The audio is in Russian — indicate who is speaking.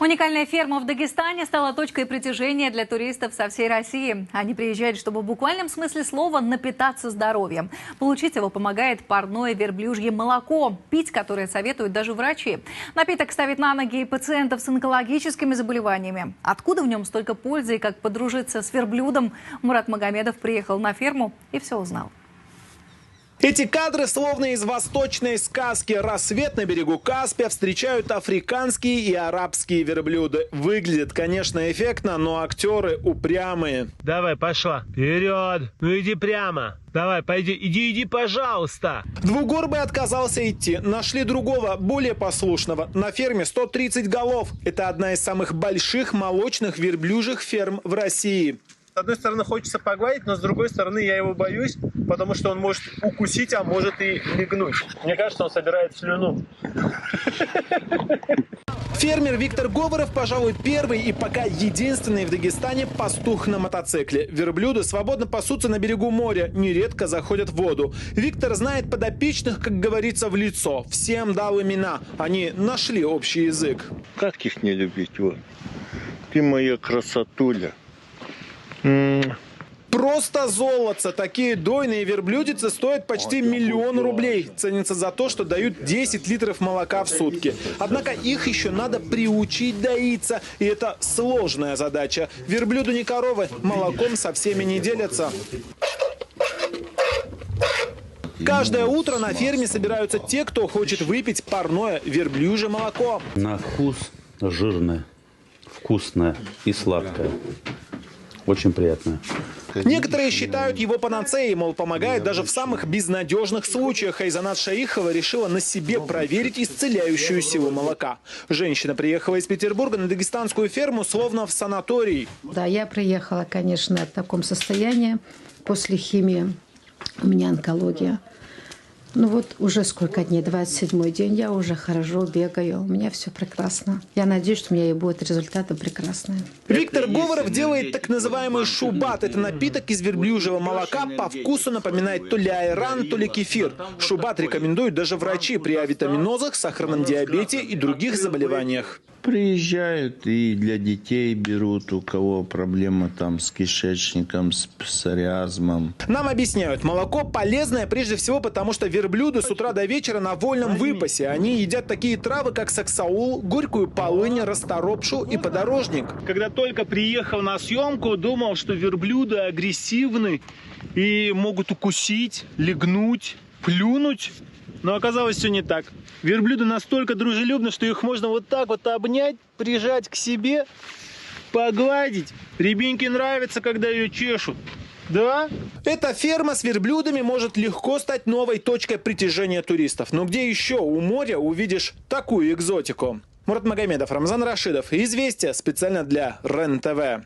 Speaker 1: Уникальная ферма в Дагестане стала точкой притяжения для туристов со всей России. Они приезжают, чтобы в буквальном смысле слова напитаться здоровьем. Получить его помогает парное верблюжье молоко, пить которое советуют даже врачи. Напиток ставит на ноги пациентов с онкологическими заболеваниями. Откуда в нем столько пользы и как подружиться с верблюдом? Мурат Магомедов приехал на ферму и все узнал.
Speaker 2: Эти кадры словно из восточной сказки. Рассвет на берегу Каспия встречают африканские и арабские верблюды. Выглядит, конечно, эффектно, но актеры упрямые.
Speaker 3: Давай, пошла. Вперед. Ну иди прямо. Давай, пойди. Иди, пожалуйста.
Speaker 2: Двугорбый отказался идти. Нашли другого, более послушного. На ферме 130 голов. Это одна из самых больших молочных верблюжьих ферм в России.
Speaker 4: С одной стороны, хочется погладить, но с другой стороны, я его боюсь, потому что он может укусить, а может и легнуть. Мне кажется, он собирает слюну.
Speaker 2: Фермер Виктор Говоров, пожалуй, первый и пока единственный в Дагестане пастух на мотоцикле. Верблюды свободно пасутся на берегу моря, нередко заходят в воду. Виктор знает подопечных, как говорится, в лицо. Всем дал имена. Они нашли общий язык.
Speaker 5: Как их не любить? Вот. Ты моя красотуля.
Speaker 2: Просто золото. Такие дойные верблюдицы стоят почти 1 миллион рублей. Ценятся за то, что дают 10 литров молока в сутки. Однако их еще надо приучить доиться. И это сложная задача. Верблюды не коровы, молоком со всеми не делятся. Каждое утро на ферме собираются те, кто хочет выпить парное верблюжье молоко.
Speaker 6: На вкус жирное, вкусное и сладкое. Очень приятно.
Speaker 2: Некоторые считают его панацеей, мол, помогает даже в самых безнадежных случаях. Айзанат Шаихова решила на себе проверить исцеляющую силу молока. Женщина приехала из Петербурга на дагестанскую ферму, словно в санаторий.
Speaker 7: Да, я приехала, конечно, в таком состоянии после химии. У меня онкология. Ну вот уже сколько дней, 27-й день, я уже хожу, бегаю, у меня все прекрасно. Я надеюсь, что у меня и будут результаты прекрасные.
Speaker 2: Виктор Говоров делает так называемый шубат. Это напиток из верблюжьего молока, по вкусу напоминает то ли айран, то ли кефир. Шубат рекомендуют даже врачи при авитаминозах, сахарном диабете и других заболеваниях.
Speaker 5: Приезжают и для детей берут, у кого проблемы там с кишечником, с псориазмом.
Speaker 2: Нам объясняют, молоко полезное прежде всего потому, что верблюды с утра до вечера на вольном выпасе. Они едят такие травы, как саксаул, горькую полынь, расторопшу и подорожник.
Speaker 4: Когда только приехал на съемку, думал, что верблюды агрессивны и могут укусить, легнуть, плюнуть. Но оказалось, все не так. Верблюды настолько дружелюбны, что их можно вот так вот обнять, прижать к себе, погладить. Рябиньке нравится, когда ее чешут. Да?
Speaker 2: Эта ферма с верблюдами может легко стать новой точкой притяжения туристов. Но где еще у моря увидишь такую экзотику? Мурат Магомедов, Рамзан Рашидов. Известия специально для РЕН-ТВ.